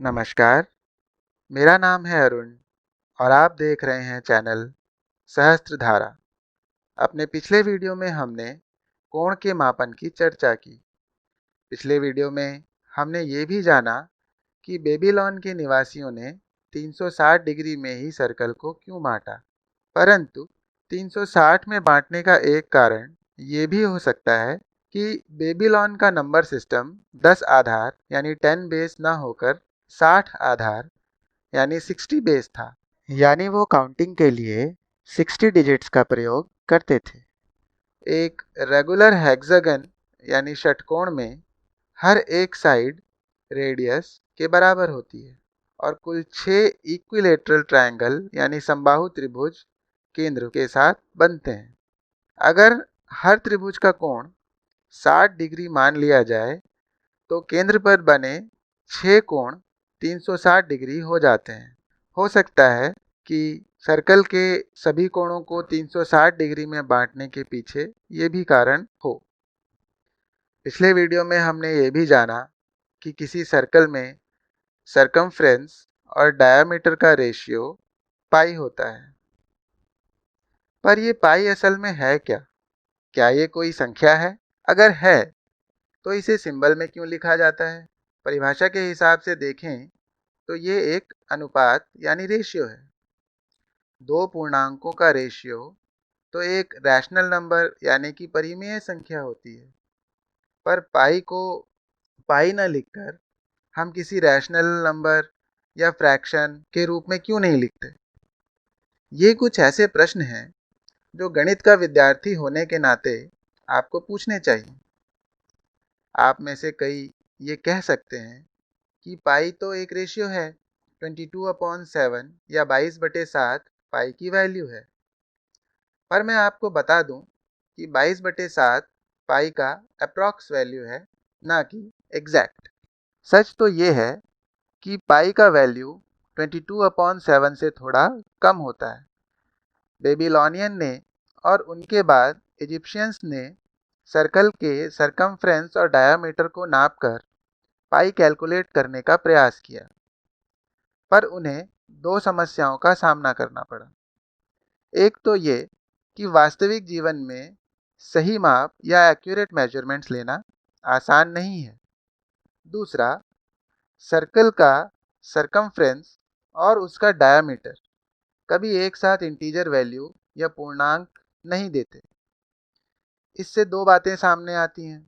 नमस्कार, मेरा नाम है अरुण और आप देख रहे हैं चैनल सहस्त्रधारा। अपने पिछले वीडियो में हमने कोण के मापन की चर्चा की। पिछले वीडियो में हमने ये भी जाना कि बेबीलोन के निवासियों ने 360 डिग्री में ही सर्कल को क्यों बांटा। परंतु 360 में बांटने का एक कारण ये भी हो सकता है कि बेबीलोन का नंबर सिस्टम 10 आधार यानी 10 बेस न होकर 60 आधार यानी 60 बेस था। यानी वो काउंटिंग के लिए 60 डिजिट्स का प्रयोग करते थे। एक रेगुलर हेक्सागन यानी षटकोण में हर एक साइड रेडियस के बराबर होती है और कुल 6 इक्विलेटरल ट्रायंगल यानी समबाहु त्रिभुज केंद्र के साथ बनते हैं। अगर हर त्रिभुज का कोण 60 डिग्री मान लिया जाए तो केंद्र पर बने 6 कोण 360 डिग्री हो जाते हैं। हो सकता है कि सर्कल के सभी कोणों को 360 डिग्री में बांटने के पीछे ये भी कारण हो। पिछले वीडियो में हमने ये भी जाना कि किसी सर्कल में सरकमफ्रेंस और डायामीटर का रेशियो पाई होता है। पर ये पाई असल में है क्या? क्या ये कोई संख्या है? अगर है तो इसे सिंबल में क्यों लिखा जाता है? परिभाषा के हिसाब से देखें तो ये एक अनुपात यानी रेशियो है। दो पूर्णांकों का रेशियो तो एक रैशनल नंबर यानी कि परिमेय संख्या होती है। पर पाई को पाई न लिखकर हम किसी रैशनल नंबर या फ्रैक्शन के रूप में क्यों नहीं लिखते? ये कुछ ऐसे प्रश्न हैं जो गणित का विद्यार्थी होने के नाते आपको पूछने चाहिए। आप में से कई ये कह सकते हैं कि पाई तो एक रेशियो है, 22/7 या 22/7 पाई की वैल्यू है। पर मैं आपको बता दूं कि 22/7 पाई का अप्रॉक्स वैल्यू है, ना कि एग्जैक्ट। सच तो ये है कि पाई का वैल्यू 22/7 से थोड़ा कम होता है। बेबीलोनियन ने और उनके बाद इजिप्शियंस ने सर्कल के सरकमफ्रेंस और डायामीटर को नापकर पाई कैलकुलेट करने का प्रयास किया, पर उन्हें दो समस्याओं का सामना करना पड़ा। एक तो ये कि वास्तविक जीवन में सही माप या एक्यूरेट मेजरमेंट्स लेना आसान नहीं है। दूसरा, सर्कल का सरकमफ्रेंस और उसका डायामीटर कभी एक साथ इंटीजर वैल्यू या पूर्णांक नहीं देते। इससे दो बातें सामने आती हैं।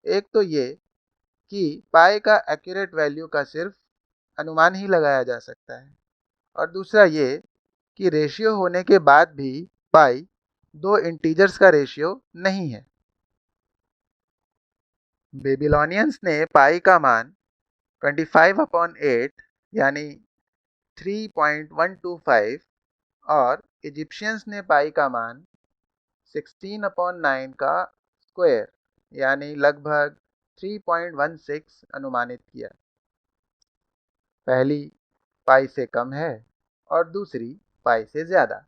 एक तो ये कि पाई का एक्यूरेट वैल्यू का सिर्फ अनुमान ही लगाया जा सकता है, और दूसरा ये कि रेशियो होने के बाद भी पाई दो इंटीजर्स का रेशियो नहीं है। बेबीलोनियंस ने पाई का मान 25/8 यानी 3.125 और इजिप्शियंस ने पाई का मान 16/9 का स्क्वायर यानी लगभग 3.16 अनुमानित किया। पहली पाई से कम है और दूसरी पाई से ज़्यादा।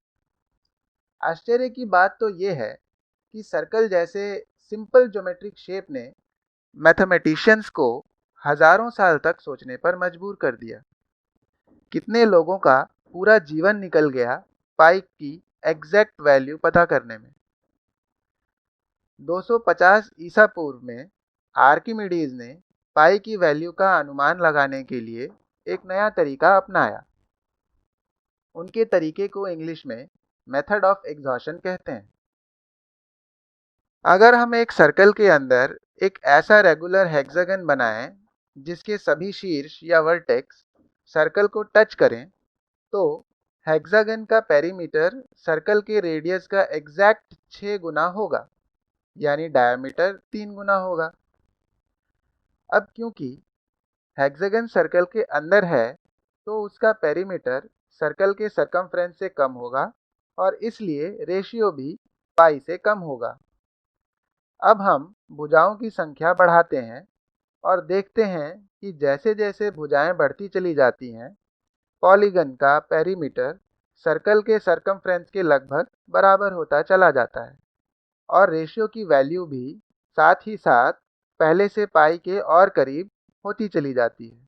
आश्चर्य की बात तो ये है कि सर्कल जैसे सिंपल ज्योमेट्रिक शेप ने मैथमेटिशियंस को हजारों साल तक सोचने पर मजबूर कर दिया। कितने लोगों का पूरा जीवन निकल गया पाई की एग्जैक्ट वैल्यू पता करने में। 250 ईसा पूर्व में आर्किमिडीज ने पाई की वैल्यू का अनुमान लगाने के लिए एक नया तरीका अपनाया। उनके तरीके को इंग्लिश में मेथड ऑफ एग्जॉशन कहते हैं। अगर हम एक सर्कल के अंदर एक ऐसा रेगुलर हेक्सागन बनाएं जिसके सभी शीर्ष या वर्टेक्स सर्कल को टच करें, तो हेक्सागन का पेरीमीटर सर्कल के रेडियस का एग्जैक्ट 6 गुना होगा, यानी डायमीटर 3 गुना होगा। अब क्योंकि हेक्सागन सर्कल के अंदर है तो उसका पेरीमीटर सर्कल के सरकमफ्रेंस से कम होगा और इसलिए रेशियो भी पाई से कम होगा। अब हम भुजाओं की संख्या बढ़ाते हैं और देखते हैं कि जैसे जैसे भुजाएं बढ़ती चली जाती हैं, पॉलीगन का पेरीमीटर सर्कल के सरकमफ्रेंस के लगभग बराबर होता चला जाता है और रेशियो की वैल्यू भी साथ ही साथ पहले से पाई के और करीब होती चली जाती है।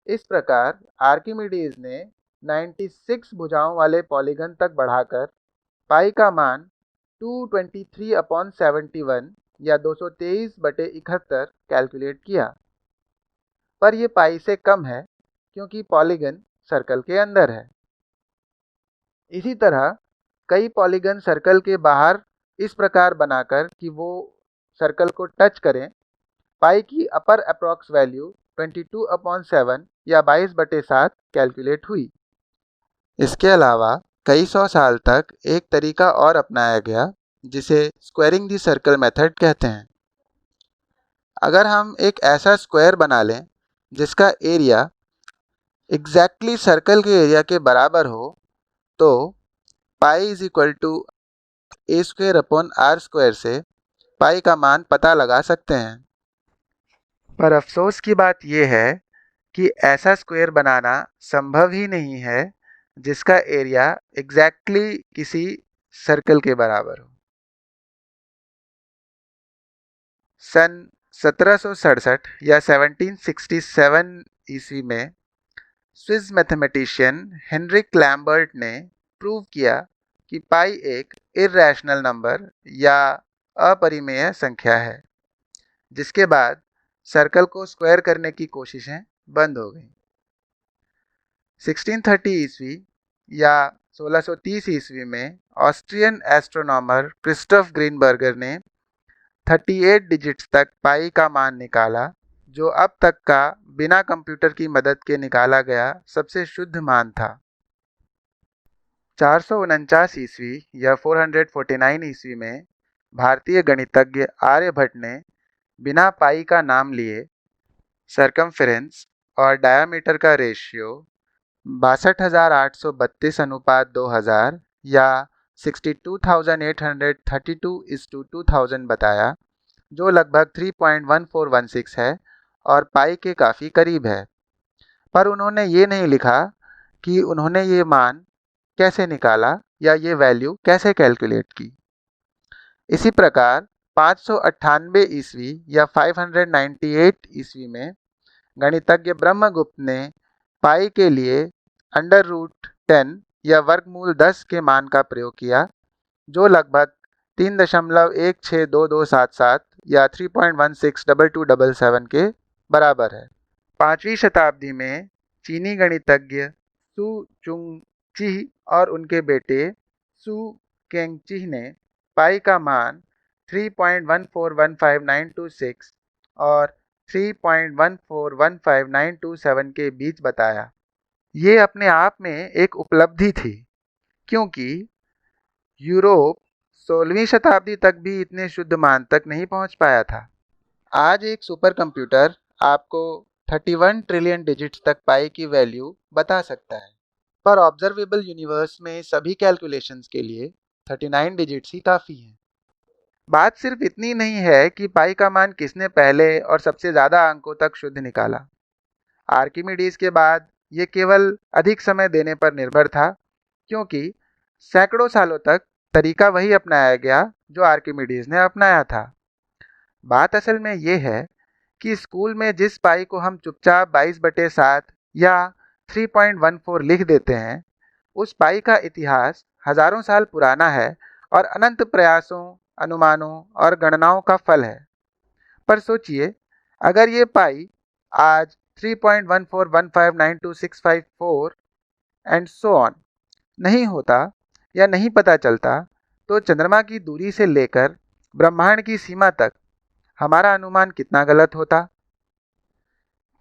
इस प्रकार आर्किमिडीज ने 96 भुजाओं वाले पॉलीगन तक बढ़ाकर पाई का मान 223/71 या 223/71 कैलकुलेट किया। पर यह पाई से कम है क्योंकि पॉलीगन सर्कल के अंदर है। इसी तरह कई पॉलीगन सर्कल के बाहर इस प्रकार बनाकर कि वो सर्कल को टच करें, पाई की अपर अप्रॉक्स वैल्यू 22/7 या 22/7 कैलकुलेट हुई। इसके अलावा कई सौ साल तक एक तरीका और अपनाया गया जिसे स्क्वायरिंग दी सर्कल मेथड कहते हैं। अगर हम एक ऐसा स्क्वायर बना लें जिसका एरिया एग्जैक्टली सर्कल के एरिया के बराबर हो तो pi is equal to a² से पाई का मान पता लगा सकते हैं। पर अफसोस की बात यह है कि ऐसा स्क्वायर बनाना संभव ही नहीं है जिसका एरिया एग्जैक्टली किसी सर्कल के बराबर हो। सन 1767 या 1767 ईस्वी में स्विस मैथमेटिशियन हेनरिक लैम्बर्ट ने प्रूव किया कि पाई एक इर्रेशनल नंबर या अपरिमेय संख्या है, जिसके बाद सर्कल को स्क्वायर करने की कोशिशें बंद हो गईं। 1630 ईस्वी या 1630 ईस्वी में ऑस्ट्रियन एस्ट्रोनॉमर क्रिस्टोफ ग्रीनबर्गर ने 38 डिजिट्स तक पाई का मान निकाला, जो अब तक का बिना कंप्यूटर की मदद के निकाला गया सबसे शुद्ध मान था। 449 ईस्वी या 449 ईस्वी में भारतीय गणितज्ञ आर्यभट्ट ने बिना पाई का नाम लिए सरकमफेरेंस और डायामीटर का रेशियो 62,832/2000 या 62,832:2000 बताया, जो लगभग 3.1416 है और पाई के काफ़ी करीब है। पर उन्होंने ये नहीं लिखा कि उन्होंने ये मान कैसे निकाला या ये वैल्यू कैसे कैलकुलेट की। इसी प्रकार 598 ईस्वी या 598 ईस्वी में गणितज्ञ ब्रह्मगुप्त ने पाई के लिए √10 या वर्गमूल 10 के मान का प्रयोग किया, जो लगभग 3.162277 या 3.162277 के बराबर है। 5वीं शताब्दी में चीनी गणितज्ञ सु चुंग चिह और उनके बेटे सु केंगचिह ने पाई का मान 3.1415926 और 3.1415927 के बीच बताया। ये अपने आप में एक उपलब्धि थी, क्योंकि यूरोप 16वीं शताब्दी तक भी इतने शुद्ध मान तक नहीं पहुंच पाया था। आज एक सुपर कंप्यूटर आपको 31 ट्रिलियन डिजिट्स तक पाई की वैल्यू बता सकता है, पर ऑब्जर्वेबल यूनिवर्स में सभी कैलकुलेशंस के लिए 39 डिजिट्स ही काफ़ी हैं। बात सिर्फ इतनी नहीं है कि पाई का मान किसने पहले और सबसे ज़्यादा अंकों तक शुद्ध निकाला। आर्किमिडीज के बाद ये केवल अधिक समय देने पर निर्भर था, क्योंकि सैकड़ों सालों तक तरीका वही अपनाया गया जो आर्किमिडीज ने अपनाया था। बात असल में ये है कि स्कूल में जिस पाई को हम चुपचाप 22/7 या 3.14 लिख देते हैं, उस पाई का इतिहास हजारों साल पुराना है और अनंत प्रयासों, अनुमानों और गणनाओं का फल है। पर सोचिए, अगर ये पाई आज 3.14159265 एंड सो ऑन नहीं होता या नहीं पता चलता, तो चंद्रमा की दूरी से लेकर ब्रह्मांड की सीमा तक हमारा अनुमान कितना गलत होता।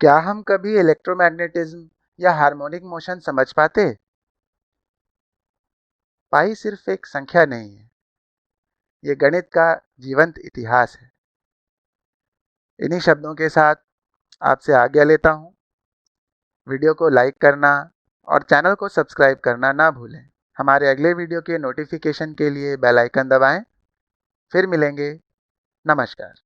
क्या हम कभी इलेक्ट्रोमैग्नेटिज्म या हार्मोनिक मोशन समझ पाते? पाई सिर्फ एक संख्या नहीं है, ये गणित का जीवंत इतिहास है। इन्हीं शब्दों के साथ आपसे आज्ञा लेता हूँ। वीडियो को लाइक करना और चैनल को सब्सक्राइब करना ना भूलें। हमारे अगले वीडियो के नोटिफिकेशन के लिए बेल आइकन दबाएं। फिर मिलेंगे। नमस्कार।